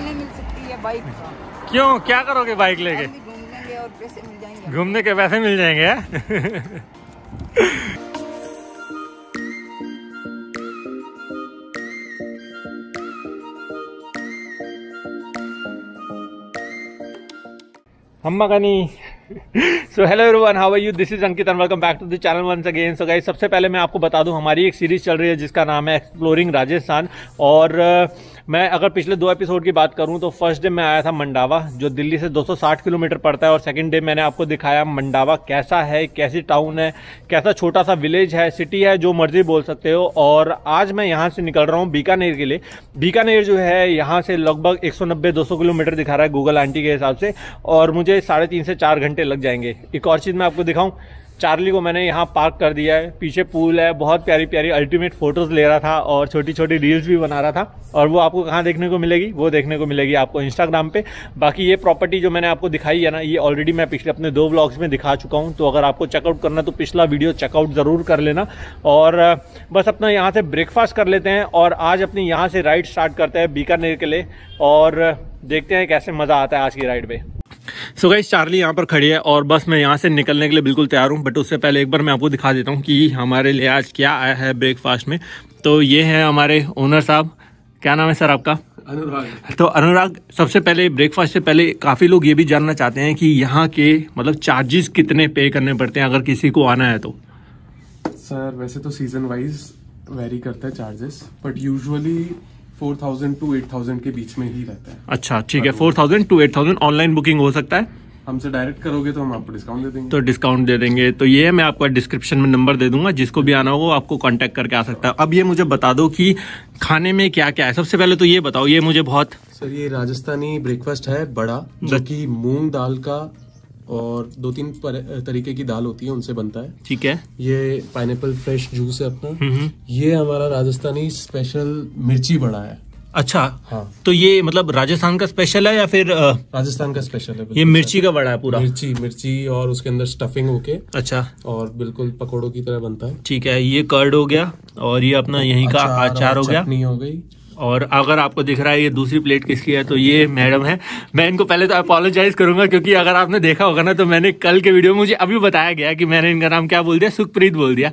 नहीं मिल सकती है बाइक। क्यों, क्या करोगे बाइक लेके? घूमने और पैसे मिल जाएंगे। घूमने के पैसे मिल जाएंगे। अम्मा कनी। So hello everyone, how are you? This is Ankit and welcome back to the channel once again. So guys, सबसे पहले मैं आपको बता दूं, हमारी एक सीरीज चल रही है जिसका नाम है एक्सप्लोरिंग राजस्थान। और मैं अगर पिछले 2 एपिसोड की बात करूं तो फर्स्ट डे मैं आया था मंडावा, जो दिल्ली से 260 किलोमीटर पड़ता है, और सेकंड डे मैंने आपको दिखाया मंडावा कैसा है, कैसी टाउन है, कैसा छोटा सा विलेज है, सिटी है, जो मर्जी बोल सकते हो। और आज मैं यहाँ से निकल रहा हूँ बीकानेर के लिए। बीकानेर जो है यहाँ से लगभग 190-200 किलोमीटर दिखा रहा है गूगल आंटी के हिसाब से, और मुझे 3.5 से 4 घंटे लग जाएंगे। एक और चीज़ मैं आपको दिखाऊं, चार्ली को मैंने यहाँ पार्क कर दिया है, पीछे पूल है, बहुत प्यारी प्यारी अल्टीमेट फोटोज ले रहा था और छोटी छोटी रील्स भी बना रहा था। और वो आपको कहाँ देखने को मिलेगी? वो देखने को मिलेगी आपको इंस्टाग्राम पे। बाकी ये प्रॉपर्टी जो मैंने आपको दिखाई है ना, ये ऑलरेडी मैं पिछले अपने 2 व्लॉग्स में दिखा चुका हूँ। तो अगर आपको चेकआउट करना तो पिछला वीडियो चेकआउट ज़रूर कर लेना। और बस अपना यहाँ से ब्रेकफास्ट कर लेते हैं और आज अपनी यहाँ से राइड स्टार्ट करते हैं बीकानेर के लिए, और देखते हैं कैसे मज़ा आता है आज की राइड पे। सो गाइस, चार्ली यहाँ पर खड़ी है और बस मैं यहाँ से निकलने के लिए बिल्कुल तैयार हूँ। बट उससे पहले एक बार मैं आपको दिखा देता हूँ कि हमारे लिए आज क्या आया है ब्रेकफास्ट में। तो ये है हमारे ओनर साहब। क्या नाम है सर आपका? अनुराग। तो अनुराग, सबसे पहले ब्रेकफास्ट से पहले काफ़ी लोग ये भी जानना चाहते हैं कि यहाँ के मतलब चार्जेस कितने पे करने पड़ते हैं अगर किसी को आना है तो? सर वैसे तो सीजन वाइज वेरी करता है चार्जेस, बट यूजुअली 4,000 to 8,000 के बीच में ही रहता है। अच्छा, ठीक है, 4,000 to 8,000 ऑनलाइन बुकिंग हो सकता है। हमसे डायरेक्ट करोगे तो हम आपको डिस्काउंट दे देंगे। तो डिस्काउंट दे देंगे। तो ये मैं आपको डिस्क्रिप्शन में नंबर दे दूंगा, जिसको भी आना हो वो आपको कांटेक्ट करके आ सकता है। अब ये मुझे बता दो कि खाने में क्या क्या है। सबसे पहले तो ये बताओ, ये मुझे बहुत सर, ये राजस्थानी ब्रेकफास्ट है बड़ा, जो कि मूंग दाल का और 2-3 तरीके की दाल होती है, उनसे बनता है। ठीक है। ये पाइनएप्पल फ्रेश जूस है अपना। ये हमारा राजस्थानी स्पेशल मिर्ची बड़ा है। अच्छा, हाँ। तो ये मतलब राजस्थान का स्पेशल है या फिर राजस्थान का स्पेशल है? ये मिर्ची का बड़ा है पूरा? मिर्ची और उसके अंदर स्टफिंग होके। अच्छा। और बिल्कुल पकोड़ों की तरह बनता है। ठीक है, ये कर्ड हो गया और ये अपना यहीं का अचार हो गया, चटनी हो गई। और अगर आपको दिख रहा है ये दूसरी प्लेट किसकी है, तो ये मैडम है। मैं इनको पहले तो अपोलोजाइज करूंगा, क्योंकि अगर आपने देखा होगा ना तो मैंने कल के वीडियो में मुझे अभी बताया गया कि मैंने इनका नाम क्या बोल दिया, सुखप्रीत बोल दिया,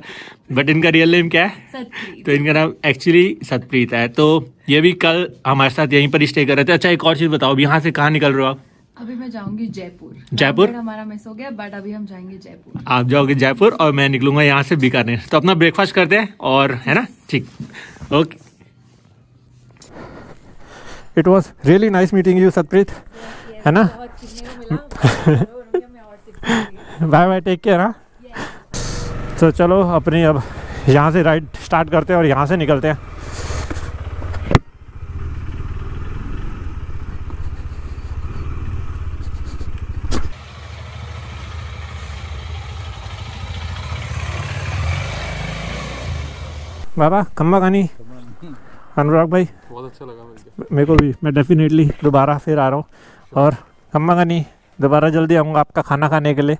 बट इनका रियल नेम क्या है? सतप्रीत। तो इनका नाम एक्चुअली सतप्रीत है। तो ये भी कल हमारे साथ यहीं पर स्टे कर रहे थे। अच्छा, एक और चीज बताओ, यहाँ से कहाँ निकल रहे हो आप? अभी मैं जाऊंगी जयपुर। जयपुर हमारा मिस हो गया, बट अभी हम जाएंगे जयपुर। आप जाओगे जयपुर और मैं निकलूंगा यहाँ से बीकानेर। तो अपना ब्रेकफास्ट करते हैं, और है ना? ठीक, okay. It was really nice meeting you, Satpreet, है ना? Bye bye, take care. हाँ, तो चलो अपनी अब यहाँ से राइड स्टार्ट करते हैं और यहाँ से निकलते हैं। बाबा खम्बा खानी। अनुराग भाई, बहुत अच्छा लगा मेरे को भी। मैं डेफिनेटली दोबारा फिर आ रहा हूँ, और खम्बा खानी दोबारा जल्दी आऊँगा आपका खाना खाने के लिए।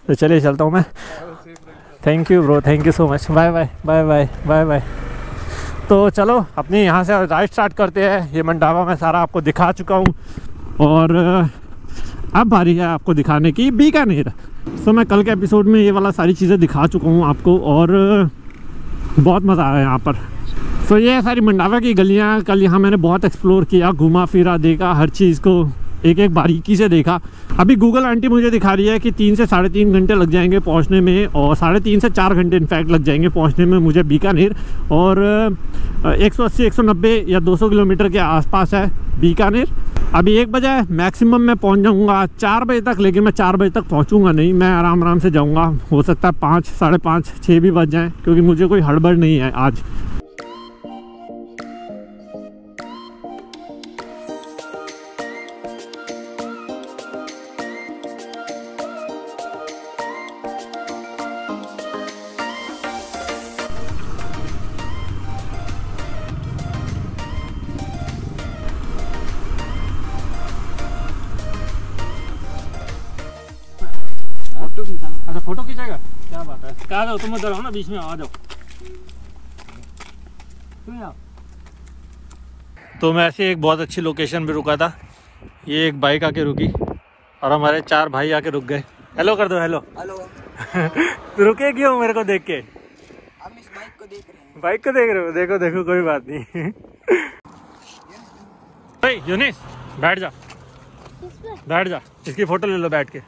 तो चलिए चलता हूँ मैं। Thank you bro, thank you so much. Bye bye bye bye bye bye. तो चलो अपनी यहाँ से राइड स्टार्ट करते हैं। ये मंडावा मैं सारा आपको दिखा चुका हूँ, और अब बारी है आपको दिखाने की बीकानेर। तो मैं कल के एपिसोड में ये वाला सारी चीज़ें दिखा चुका हूँ आपको, और बहुत मज़ा आया यहाँ पर। तो ये सारी मंडावा की गलियाँ, कल यहाँ मैंने बहुत एक्सप्लोर किया, घूमा फिरा, देखा, हर चीज़ को एक एक बारीकी से देखा। अभी गूगल आंटी मुझे दिखा रही है कि 3 से 3.5 घंटे लग जाएंगे पहुँचने में, और 3.5 से 4 घंटे इनफैक्ट लग जाएंगे पहुँचने में मुझे बीकानेर। और 180, 190 या 200 किलोमीटर के आसपास है बीकानेर। अभी 1 बजे मैक्सिमम मैं पहुंच जाऊंगा 4 बजे तक, लेकिन मैं 4 बजे तक पहुंचूंगा नहीं, मैं आराम से जाऊंगा। हो सकता है 5, 5:30, 6 भी बज जाएं, क्योंकि मुझे कोई हड़बड़ नहीं है आज। अच्छा, फोटो खींचेगा? क्या बात है। कहाँ जाओ तुम? उधर आओ ना, बीच में आ जाओ। तो मैं ऐसे एक बहुत अच्छी लोकेशन पे रुका था। ये एक बाइक आके रुकी और हमारे 4 भाई आके रुक गए। हेलो कर दो, हेलो। हेलो। तो रुके क्यों मेरे को देख के? हम इस बाइक को देख रहे हैं। बाइक को देख रहे हो? देखो देखो, कोई बात नहीं। भाई यूनिस बैठ जा, बैठ जा, इसकी फोटो ले लो बैठ के।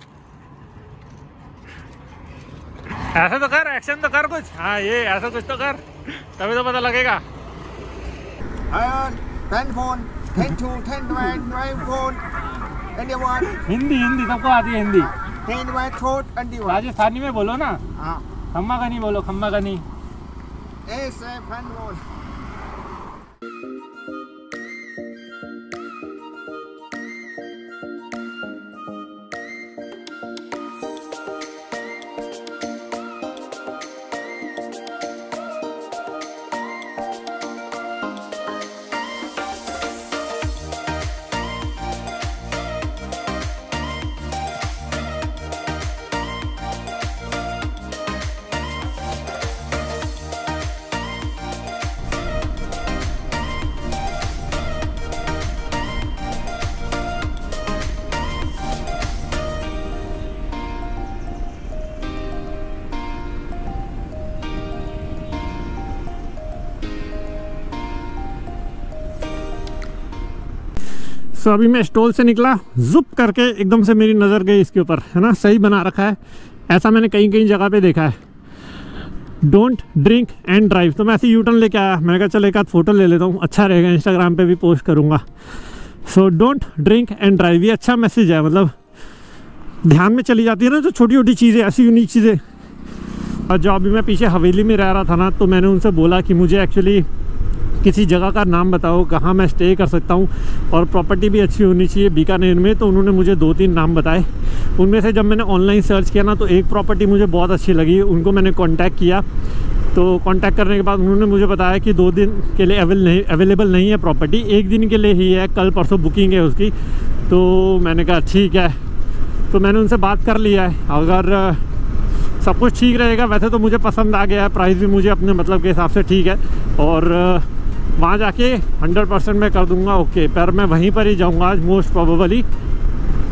ऐसा तो कर, एक्शन तो कर कुछ। हाँ ये ऐसा कुछ तो कर, तभी तो पता लगेगा। 10 phone, 10 2, 10 1 phone, India 1, Hindi Hindi सबको आती है हिंदी। 10 1 throat, India 1। राजस्थानी में बोलो ना। हाँ। खम्मा गनी बोलो, खम्मा गनी। ऐसे फन बोल। तो अभी मैं स्टॉल से निकला, जुप करके एकदम से मेरी नज़र गई इसके ऊपर, है ना, सही बना रखा है। ऐसा मैंने कई कई जगह पे देखा है, डोंट ड्रिंक एंड ड्राइव। तो मैं ऐसे यू टर्न लेके आया, मैंने कहा चल एक आध फोटो ले लेता हूँ, अच्छा रहेगा, इंस्टाग्राम पे भी पोस्ट करूँगा। So don't drink and drive, ये अच्छा मैसेज है। मतलब ध्यान में चली जाती है ना जो छोटी छोटी चीज़ें, ऐसी यूनिक चीज़ें। और जो अभी मैं पीछे हवेली में रह रहा था ना, तो मैंने उनसे बोला कि मुझे एक्चुअली किसी जगह का नाम बताओ कहाँ मैं स्टे कर सकता हूँ और प्रॉपर्टी भी अच्छी होनी चाहिए बीकानेर में। तो उन्होंने मुझे 2-3 नाम बताए। उनमें से जब मैंने ऑनलाइन सर्च किया ना, तो एक प्रॉपर्टी मुझे बहुत अच्छी लगी। उनको मैंने कांटेक्ट किया, तो कांटेक्ट करने के बाद उन्होंने मुझे बताया कि 2 दिन के लिए अवेलेबल नहीं है प्रॉपर्टी, 1 दिन के लिए ही है, कल परसों बुकिंग है उसकी। तो मैंने कहा ठीक है, तो मैंने उनसे बात कर लिया है। अगर सब कुछ ठीक रहेगा, वैसे तो मुझे पसंद आ गया है, प्राइस भी मुझे अपने मतलब के हिसाब से ठीक है, और वहाँ जाके 100% मैं कर दूंगा ओके। पर मैं वहीं पर ही जाऊंगा आज मोस्ट प्रोबेबली,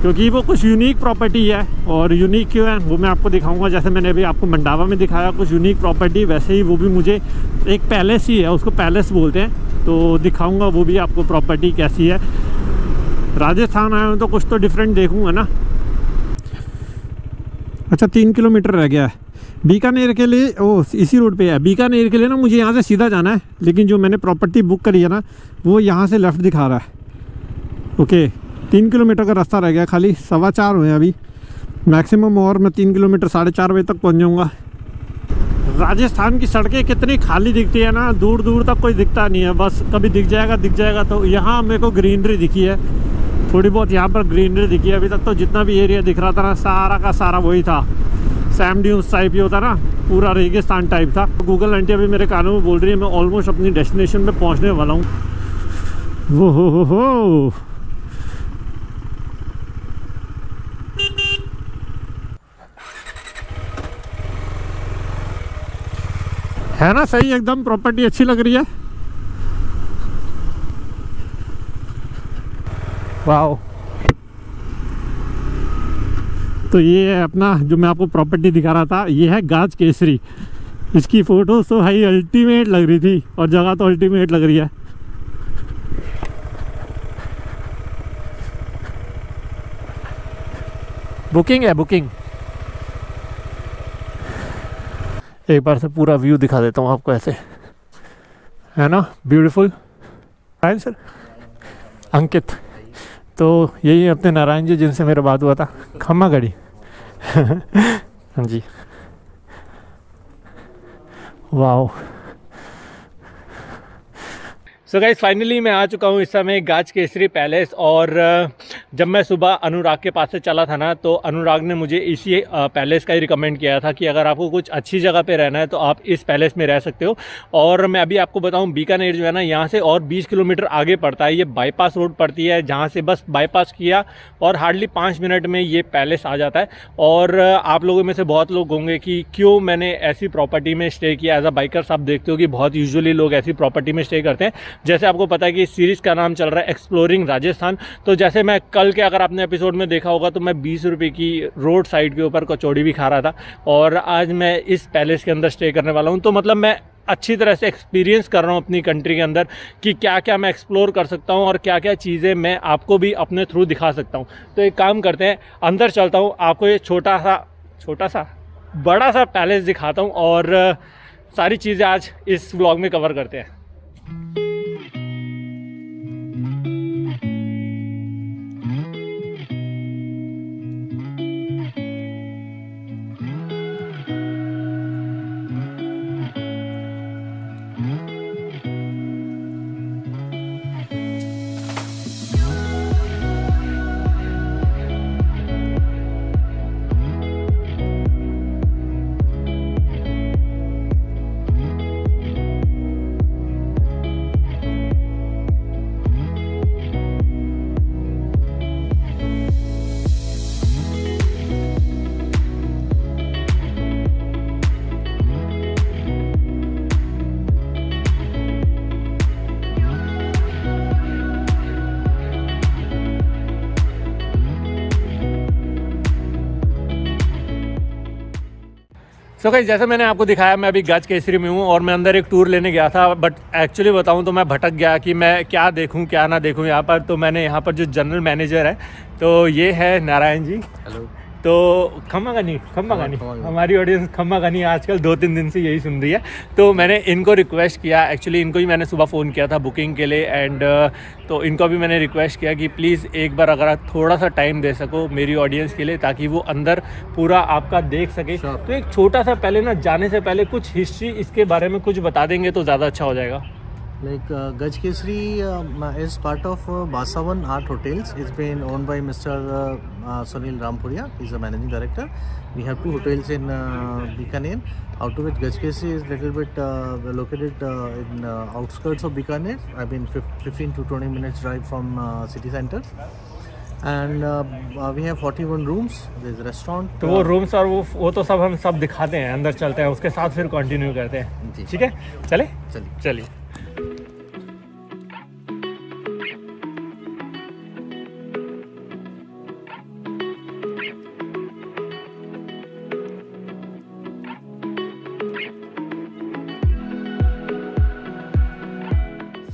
क्योंकि वो कुछ यूनिक प्रॉपर्टी है। और यूनिक क्यों है वो मैं आपको दिखाऊंगा। जैसे मैंने अभी आपको मंडावा में दिखाया कुछ यूनिक प्रॉपर्टी, वैसे ही वो भी मुझे एक पैलेस ही है, उसको पैलेस बोलते हैं, तो दिखाऊंगा वो भी आपको प्रॉपर्टी कैसी है। राजस्थान आया हूँ तो कुछ तो डिफरेंट देखूँगा ना। अच्छा 3 किलोमीटर रह गया है बीकानेर के लिए। ओ इसी रोड पे है बीकानेर के लिए ना, मुझे यहाँ से सीधा जाना है, लेकिन जो मैंने प्रॉपर्टी बुक करी है ना, वो यहाँ से लेफ़्ट दिखा रहा है। ओके 3 किलोमीटर का रास्ता रह गया, खाली 4:15 हुए अभी मैक्सिमम, और मैं 3 किलोमीटर 4:30 बजे तक पहुँच जाऊँगा। राजस्थान की सड़कें कितनी खाली दिखती है ना, दूर दूर तक कोई दिखता नहीं है, बस कभी दिख जाएगा। तो यहाँ मेरे को ग्रीनरी दिखी है, थोड़ी बहुत यहाँ पर ग्रीनरी दिखी है। अभी तक तो जितना भी एरिया दिख रहा था ना, सारा का सारा वही था, सैंड ड्यून्स टाइप ही होता ना, पूरा रेगिस्तान टाइप था। गूगल आंटी अभी मेरे कानों में बोल रही है मैं ऑलमोस्ट अपनी डेस्टिनेशन पे पहुंचने वाला हूँ। वो हो है ना, सही एकदम, प्रॉपर्टी अच्छी लग रही है। वाओ। तो ये है अपना, जो मैं आपको प्रॉपर्टी दिखा रहा था, ये है गाज केसरी। इसकी फ़ोटो तो भाई अल्टीमेट लग रही थी, और जगह तो अल्टीमेट लग रही है। बुकिंग है, बुकिंग। एक बार से पूरा व्यू दिखा देता हूँ आपको, ऐसे है ना, ब्यूटीफुल। नारायण सर, अंकित, तो यही अपने नारायण जी जिनसे मेरा बात हुआ था, खम्मा गढ़ी। हाँ जी, वाओ। सो गाइस फाइनली मैं आ चुका हूँ इस समय गाज केसरी पैलेस। और जब मैं सुबह अनुराग के पास से चला था ना, तो अनुराग ने मुझे इसी पैलेस का ही रिकमेंड किया था कि अगर आपको कुछ अच्छी जगह पे रहना है तो आप इस पैलेस में रह सकते हो। और मैं अभी आपको बताऊं, बीकानेर जो है ना, यहाँ से और 20 किलोमीटर आगे पड़ता है। ये बाईपास रोड पड़ती है, जहाँ से बस बाईपास किया और हार्डली 5 मिनट में ये पैलेस आ जाता है। और आप लोगों में से बहुत लोग होंगे कि क्यों मैंने ऐसी प्रॉपर्टी में स्टे किया। एज अ बाइकर्स आप देखते हो कि बहुत यूजुअली लोग ऐसी प्रॉपर्टी में स्टे करते हैं। जैसे आपको पता है कि इस सीरीज़ का नाम चल रहा है एक्सप्लोरिंग राजस्थान। तो जैसे मैं कल के अगर आपने एपिसोड में देखा होगा तो मैं 20 रुपये की रोड साइड के ऊपर कचौड़ी भी खा रहा था, और आज मैं इस पैलेस के अंदर स्टे करने वाला हूँ। तो मतलब मैं अच्छी तरह से एक्सपीरियंस कर रहा हूँ अपनी कंट्री के अंदर कि क्या क्या मैं एक्सप्लोर कर सकता हूँ और क्या क्या चीज़ें मैं आपको भी अपने थ्रू दिखा सकता हूँ। तो एक काम करते हैं, अंदर चलता हूँ, आपको ये बड़ा सा पैलेस दिखाता हूँ और सारी चीज़ें आज इस व्लॉग में कवर करते हैं। तो गाइस, जैसे मैंने आपको दिखाया, मैं अभी गज केसरी में हूँ और मैं अंदर एक टूर लेने गया था, बट एक्चुअली बताऊँ तो मैं भटक गया कि मैं क्या देखूँ क्या ना देखूँ यहाँ पर। तो मैंने यहाँ पर जो जनरल मैनेजर है, तो ये है नारायण जी। हेलो। तो खम्मा गानी हमारी ऑडियंस खम्मा गानी आजकल 2-3 दिन से यही सुन रही है। तो मैंने इनको रिक्वेस्ट किया, एक्चुअली इनको ही मैंने सुबह फ़ोन किया था बुकिंग के लिए, एंड तो इनको भी मैंने रिक्वेस्ट किया कि प्लीज़ एक बार अगर आप थोड़ा सा टाइम दे सको मेरी ऑडियंस के लिए, ताकि वो अंदर पूरा आपका देख सके। तो एक छोटा सा पहले ना, जाने से पहले कुछ हिस्ट्री इसके बारे में कुछ बता देंगे तो ज़्यादा अच्छा हो जाएगा। Like Gaj Kesari is part of Basavan Art Hotels. It's been owned by Mr. Sunil Rampuria. He's the managing director. We have 2 hotels in Bikaner, out of which Gaj Kesari is little bit located in outskirts of Bikaner. I mean 15 to 20 minutes drive from city center. And we have 41 rooms. There's a restaurant. तो वो rooms और वो तो सब हम सब दिखाते हैं, अंदर चलते हैं, उसके साथ फिर कंटिन्यू करते हैं। ठीक है, चलिए।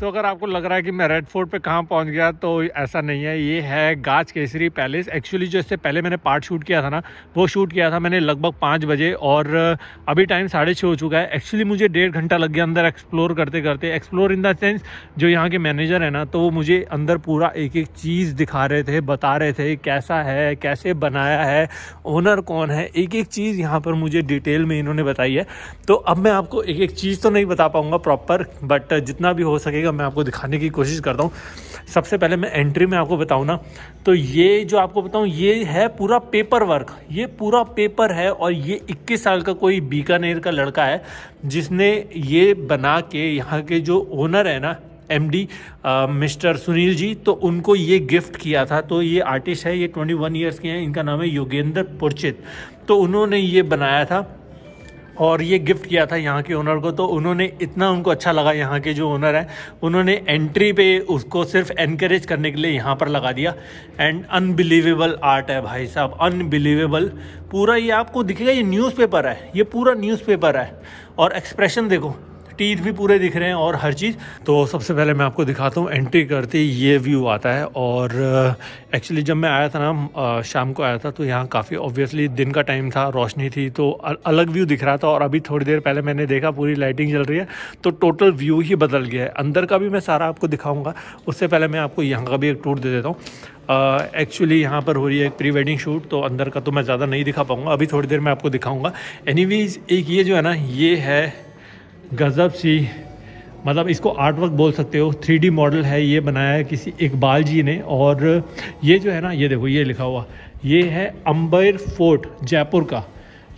तो अगर आपको लग रहा है कि मैं रेड फोर्ट पे कहाँ पहुँच गया, तो ऐसा नहीं है। ये है गाज केसरी पैलेस। एक्चुअली जो इससे पहले मैंने पार्ट शूट किया था ना, वो शूट किया था मैंने लगभग 5 बजे, और अभी टाइम 6:30 हो चुका है। एक्चुअली मुझे 1.5 घंटा लग गया अंदर एक्सप्लोर करते करते। एक्सप्लोर इन द सेंस, जो यहाँ के मैनेजर है ना, तो वो मुझे अंदर पूरा एक एक चीज़ दिखा रहे थे, बता रहे थे कैसा है, कैसे बनाया है, ओनर कौन है, एक एक चीज़ यहाँ पर मुझे डिटेल में इन्होंने बताई है। तो अब मैं आपको एक एक चीज़ तो नहीं बता पाऊँगा प्रॉपर, बट जितना भी हो सकेगा मैं आपको दिखाने की कोशिश करता हूँ। सबसे पहले मैं एंट्री में आपको बताऊँ ना, तो ये जो आपको बताऊँ, ये है पूरा पेपर वर्क, ये पूरा पेपर है। और ये 21 साल का कोई बीकानेर का लड़का है जिसने ये बना के, यहाँ के जो ओनर है ना, MD मिस्टर सुनील जी, तो उनको ये गिफ्ट किया था। तो ये आर्टिस्ट है, ये 21 ईयर्स के हैं, इनका नाम है योगेंद्र पुरचित। तो उन्होंने ये बनाया था और ये गिफ्ट किया था यहाँ के ओनर को। तो उन्होंने इतना, उनको अच्छा लगा, यहाँ के जो ओनर हैं, उन्होंने एंट्री पे उसको सिर्फ एनकरेज करने के लिए यहाँ पर लगा दिया। एंड अनबिलीवेबल आर्ट है भाई साहब, अनबिलीवेबल। पूरा ये आपको दिखेगा, ये न्यूज़पेपर है, ये पूरा न्यूज़पेपर है। और एक्सप्रेशन देखो, टीथ भी पूरे दिख रहे हैं और हर चीज़। तो सबसे पहले मैं आपको दिखाता हूँ, एंट्री करते ही ये व्यू आता है। और एक्चुअली जब मैं आया था ना, शाम को आया था, तो यहाँ काफ़ी ऑब्वियसली दिन का टाइम था, रोशनी थी, तो अलग व्यू दिख रहा था। और अभी थोड़ी देर पहले मैंने देखा पूरी लाइटिंग चल रही है, तो टोटल व्यू ही बदल गया है। अंदर का भी मैं सारा आपको दिखाऊँगा, उससे पहले मैं आपको यहाँ का भी एक टूर दे देता हूँ। एक्चुअली यहाँ पर हो रही है एक प्री वेडिंग शूट, तो अंदर का तो मैं ज़्यादा नहीं दिखा पाऊँगा, अभी थोड़ी देर मैं आपको दिखाऊँगा। एनीवेज, एक ये जो है ना, ये है गज़ब सी मतलब इसको आर्ट वर्क बोल सकते हो, 3D मॉडल है, ये बनाया है किसी इकबाल जी ने। और ये जो है ना, ये देखो ये लिखा हुआ, ये है अंबर फोर्ट जयपुर का।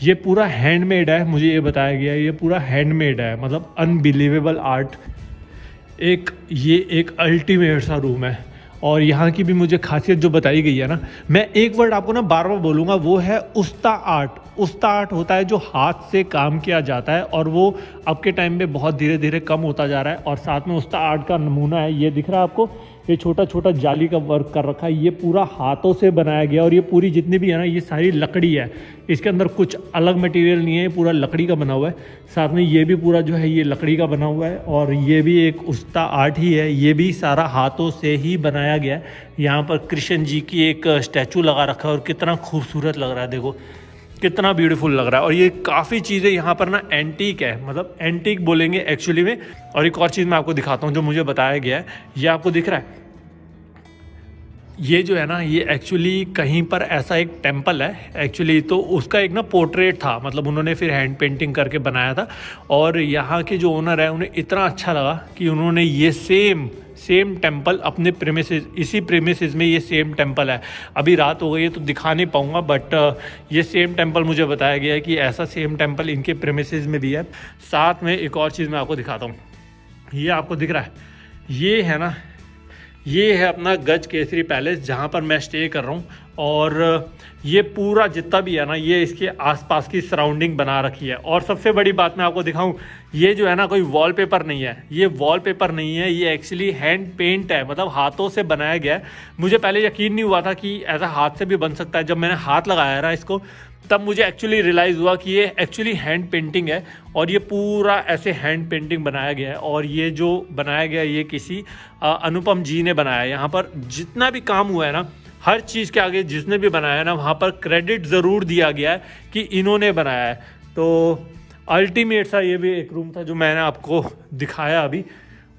ये पूरा हैंडमेड है, मुझे ये बताया गया ये पूरा हैंडमेड है, मतलब अनबिलीवेबल आर्ट। ये एक अल्टीमेट सा रूम है। और यहाँ की भी मुझे खासियत जो बताई गई है ना, मैं एक वर्ड आपको ना बार बार बोलूँगा, वो है उस्ता आर्ट। उस्ता आर्ट होता है जो हाथ से काम किया जाता है, और वो अब के टाइम में बहुत धीरे धीरे कम होता जा रहा है। और साथ में उस्ता आर्ट का नमूना है, ये दिख रहा है आपको, ये छोटा छोटा जाली का वर्क कर रखा है, ये पूरा हाथों से बनाया गया। और ये पूरी जितनी भी है ना, ये सारी लकड़ी है, इसके अंदर कुछ अलग मटेरियल नहीं है, पूरा लकड़ी का बना हुआ है। साथ में ये भी पूरा जो है ये लकड़ी का बना हुआ है, और ये भी एक उस्ता आर्ट ही है, ये भी सारा हाथों से ही बनाया गया है। यहाँ पर कृष्ण जी की एक स्टैचू लगा रखा है, और कितना खूबसूरत लग रहा है, देखो कितना ब्यूटीफुल लग रहा है। और ये काफ़ी चीज़ें यहाँ पर ना एंटीक है, मतलब एंटीक बोलेंगे एक्चुअली में। और एक और चीज़ मैं आपको दिखाता हूँ जो मुझे बताया गया है, ये आपको दिख रहा है, ये जो है ना, ये एक्चुअली कहीं पर ऐसा एक टेम्पल है एक्चुअली, तो उसका एक ना पोर्ट्रेट था, मतलब उन्होंने फिर हैंड पेंटिंग करके बनाया था। और यहाँ के जो ओनर है उन्हें इतना अच्छा लगा कि उन्होंने ये सेम टेम्पल अपने प्रेमिसेस, इसी प्रेमिसेस में ये सेम टेम्पल है। अभी रात हो गई है तो दिखा नहीं पाऊँगा, बट ये सेम टेम्पल मुझे बताया गया है कि ऐसा सेम टेम्पल इनके प्रेमिसेस में भी है। साथ में एक और चीज़ मैं आपको दिखाता हूँ, ये आपको दिख रहा है, ये है ना, ये है अपना गज केसरी पैलेस जहाँ पर मैं स्टे कर रहा हूँ। और ये पूरा जितना भी है ना, ये इसके आसपास की सराउंडिंग बना रखी है। और सबसे बड़ी बात मैं आपको दिखाऊं, ये जो है ना कोई वॉलपेपर नहीं है, ये वॉलपेपर नहीं है, ये एक्चुअली हैंड पेंट है, मतलब हाथों से बनाया गया है। मुझे पहले यकीन नहीं हुआ था कि ऐसा हाथ से भी बन सकता है। जब मैंने हाथ लगाया ना इसको, तब मुझे एक्चुअली रियलाइज़ हुआ कि ये एक्चुअली हैंड पेंटिंग है, और ये पूरा ऐसे हैंड पेंटिंग बनाया गया है। और ये जो बनाया गया है ये किसी अनुपम जी ने बनाया है। यहाँ पर जितना भी काम हुआ है ना, हर चीज़ के आगे जिसने भी बनाया है ना, वहाँ पर क्रेडिट ज़रूर दिया गया है कि इन्होंने बनाया है। तो अल्टीमेट सा ये भी एक रूम था जो मैंने आपको दिखाया अभी।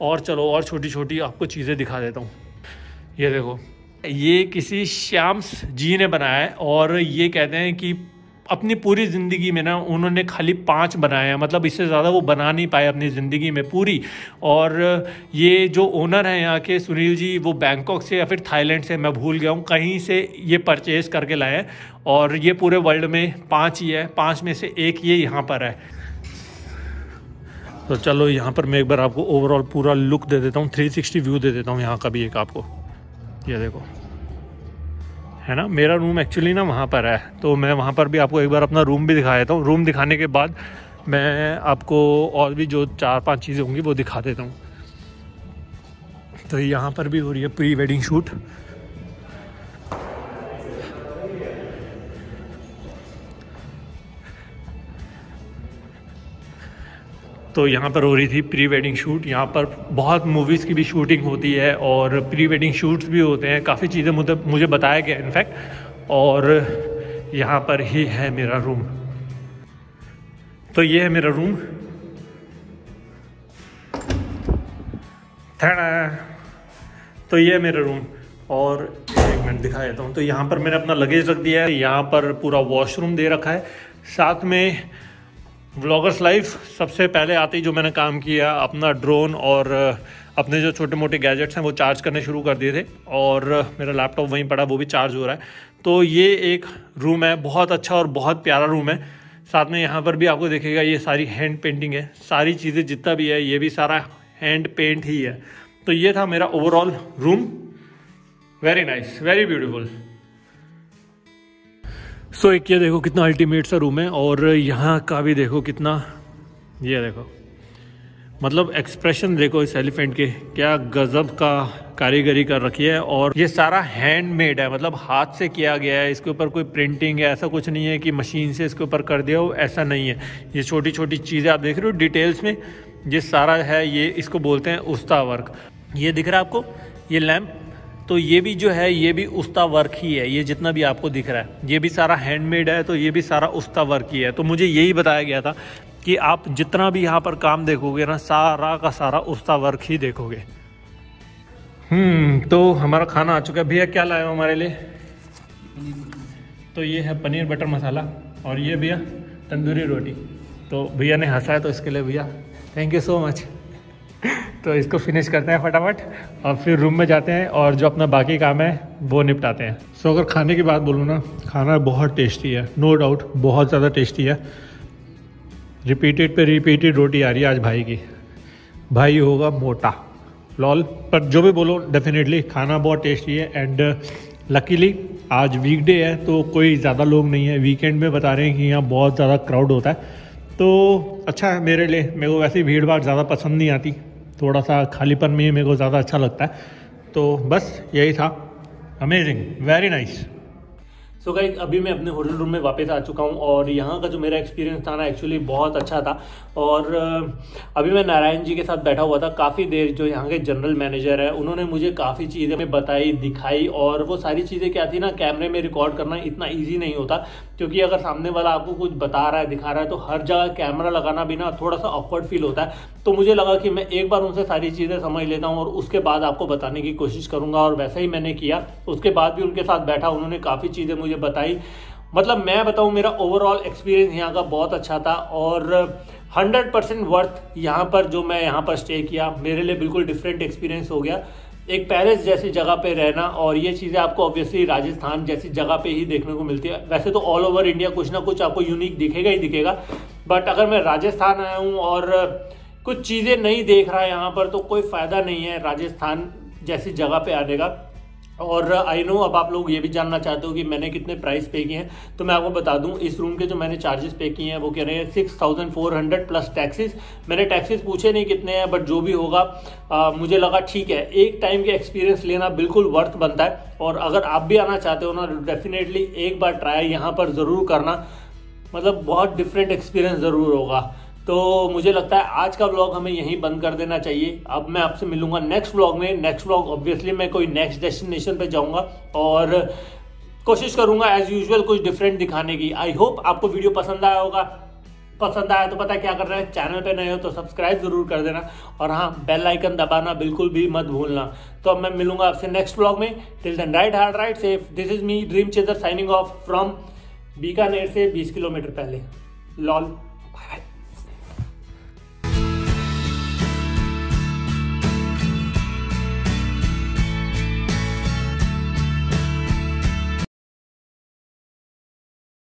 और चलो और छोटी छोटी आपको चीज़ें दिखा देता हूँ। ये देखो, ये किसी श्याम्स जी ने बनाया है, और ये कहते हैं कि अपनी पूरी ज़िंदगी में ना उन्होंने खाली 5 बनाए हैं, मतलब इससे ज़्यादा वो बना नहीं पाए अपनी ज़िंदगी में पूरी। और ये जो ओनर हैं यहाँ के सुनील जी, वो बैंकॉक से या फिर थाईलैंड से, मैं भूल गया हूँ, कहीं से ये परचेज़ करके लाए हैं। और ये पूरे वर्ल्ड में 5 ही है, 5 में से एक ये यहाँ पर है। तो चलो यहाँ पर मैं एक बार आपको ओवरऑल पूरा लुक दे देता हूँ, 360 व्यू दे देता हूँ यहाँ का भी एक आपको। ये देखो है ना, मेरा रूम एक्चुअली ना वहाँ पर है, तो मैं वहाँ पर भी आपको एक बार अपना रूम भी दिखा देता हूँ। रूम दिखाने के बाद मैं आपको और भी जो 4-5 चीज़ें होंगी वो दिखा देता हूँ। तो यहाँ पर भी हो रही है प्री वेडिंग शूट। तो यहाँ पर हो रही थी प्री वेडिंग शूट। यहाँ पर बहुत मूवीज़ की भी शूटिंग होती है, और प्री वेडिंग शूट्स भी होते हैं, काफ़ी चीज़ें मुझे बताया गया इनफैक्ट। और यहाँ पर ही है मेरा रूम। तो ये है मेरा रूम। तो ये है मेरा रूम, और एक मिनट दिखा देता हूँ। तो यहाँ पर मैंने अपना लगेज रख दिया है, यहाँ पर पूरा वॉशरूम दे रखा है, साथ में व्लॉगर्स लाइफ। सबसे पहले आते ही जो मैंने काम किया, अपना ड्रोन और अपने जो छोटे मोटे गैजेट्स हैं वो चार्ज करने शुरू कर दिए थे, और मेरा लैपटॉप वहीं पड़ा, वो भी चार्ज हो रहा है। तो ये एक रूम है, बहुत अच्छा और बहुत प्यारा रूम है। साथ में यहाँ पर भी आपको देखेगा ये सारी हैंड पेंटिंग है, सारी चीज़ें जितना भी है ये भी सारा हैंड पेंट ही है। तो ये था मेरा overall room. Very nice, very beautiful. So एक ये देखो कितना अल्टीमेट सा रूम है, और यहाँ का भी देखो कितना, ये देखो मतलब एक्सप्रेशन देखो इस एलिफेंट के, क्या गजब का कारीगरी कर रखी है। और ये सारा हैंडमेड है, मतलब हाथ से किया गया है, इसके ऊपर कोई प्रिंटिंग है, ऐसा कुछ नहीं है कि मशीन से इसके ऊपर कर दिया हो, ऐसा नहीं है। ये छोटी छोटी चीज़ें आप देख रहे हो डिटेल्स में, ये सारा है, ये इसको बोलते हैं उस्ता वर्क। ये दिख रहा है आपको, ये लैम्प, तो ये भी जो है ये भी उस्ता वर्क ही है। ये जितना भी आपको दिख रहा है ये भी सारा हैंडमेड है, तो ये भी सारा उस्ता वर्क ही है। तो मुझे यही बताया गया था कि आप जितना भी यहाँ पर काम देखोगे ना, सारा का सारा उस्ता वर्क ही देखोगे। तो हमारा खाना आ चुका है। भैया क्या लाए हो हमारे लिए? तो ये है पनीर बटर मसाला, और ये भैया तंदूरी रोटी। तो भैया ने हंसा है, तो इसके लिए भैया थैंक यू सो मच। तो इसको फिनिश करते हैं फटाफट और फिर रूम में जाते हैं और जो अपना बाकी काम है वो निपटाते हैं। सो अगर खाने की बात बोलूँ ना, खाना बहुत टेस्टी है, नो डाउट बहुत ज़्यादा टेस्टी है। रिपीटेड पे रिपीटेड रोटी आ रही है आज भाई की। भाई होगा मोटा लॉल, पर जो भी बोलो डेफिनेटली खाना बहुत टेस्टी है। एंड लकीली आज वीकडे है तो कोई ज़्यादा लोग नहीं है। वीकेंड में बता रहे हैं कि यहाँ बहुत ज़्यादा क्राउड होता है, तो अच्छा है मेरे लिए। मेरे को वैसे ही भीड़ भाड़ ज़्यादा पसंद नहीं आती, थोड़ा सा खालीपन में ही मेरे को ज़्यादा अच्छा लगता है। तो बस यही था। Amazing, very nice. So guys, अभी मैं अपने होटल रूम में वापस आ चुका हूँ और यहाँ का जो मेरा एक्सपीरियंस था ना एक्चुअली बहुत अच्छा था। और अभी मैं नारायण जी के साथ बैठा हुआ था काफ़ी देर। जो यहाँ के जनरल मैनेजर है उन्होंने मुझे काफ़ी चीज़ें बताई, दिखाई, और वो सारी चीज़ें क्या थी ना, कैमरे में रिकॉर्ड करना इतना ईजी नहीं होता, क्योंकि अगर सामने वाला आपको कुछ बता रहा है, दिखा रहा है, तो हर जगह कैमरा लगाना भी ना थोड़ा सा ऑकवर्ड फील होता है। तो मुझे लगा कि मैं एक बार उनसे सारी चीज़ें समझ लेता हूँ और उसके बाद आपको बताने की कोशिश करूँगा, और वैसा ही मैंने किया। उसके बाद भी उनके साथ बैठा, उन्होंने काफ़ी चीज़ें मुझे बताई। मतलब मैं बताऊं, मेरा ओवरऑल एक्सपीरियंस यहाँ का बहुत अच्छा था और 100% वर्थ यहाँ पर जो मैं यहाँ पर स्टे किया, मेरे लिए बिल्कुल डिफरेंट एक्सपीरियंस हो गया। एक पेरिस जैसी जगह पे रहना, और ये चीज़ें आपको ऑब्वियसली राजस्थान जैसी जगह पे ही देखने को मिलती है। वैसे तो ऑल ओवर इंडिया कुछ ना कुछ आपको यूनिक दिखेगा ही दिखेगा, बट अगर मैं राजस्थान आया हूँ और कुछ चीज़ें नहीं देख रहा है यहाँ पर, तो कोई फ़ायदा नहीं है राजस्थान जैसी जगह पे आने का। और आई नो अब आप लोग ये भी जानना चाहते हो कि मैंने कितने प्राइस पे किए हैं, तो मैं आपको बता दूं, इस रूम के जो मैंने चार्जेस पे किए हैं वो कह रहे हैं 6400 प्लस टैक्सेस। मैंने टैक्सेस पूछे नहीं कितने हैं, बट जो भी होगा मुझे लगा ठीक है, एक टाइम के एक्सपीरियंस लेना बिल्कुल वर्थ बनता है। और अगर आप भी आना चाहते हो ना, डेफिनेटली एक बार ट्राई यहाँ पर ज़रूर करना, मतलब बहुत डिफरेंट एक्सपीरियंस ज़रूर होगा। तो मुझे लगता है आज का व्लॉग हमें यहीं बंद कर देना चाहिए। अब मैं आपसे मिलूंगा नेक्स्ट व्लॉग में। नेक्स्ट व्लॉग ऑब्वियसली मैं कोई नेक्स्ट डेस्टिनेशन पे जाऊंगा और कोशिश करूंगा एज यूजुअल कुछ डिफरेंट दिखाने की। आई होप आपको वीडियो पसंद आया होगा। पसंद आया तो पता क्या कर रहे हैं, चैनल पे नए हो तो सब्सक्राइब जरूर कर देना, और हाँ, बेल आइकन दबाना बिल्कुल भी मत भूलना। तो अब मैं मिलूंगा आपसे नेक्स्ट व्लॉग में। Till then ride hard, ride safe. This is me dream chaser signing off from Bikaner से 20 किलोमीटर पहले। लॉल।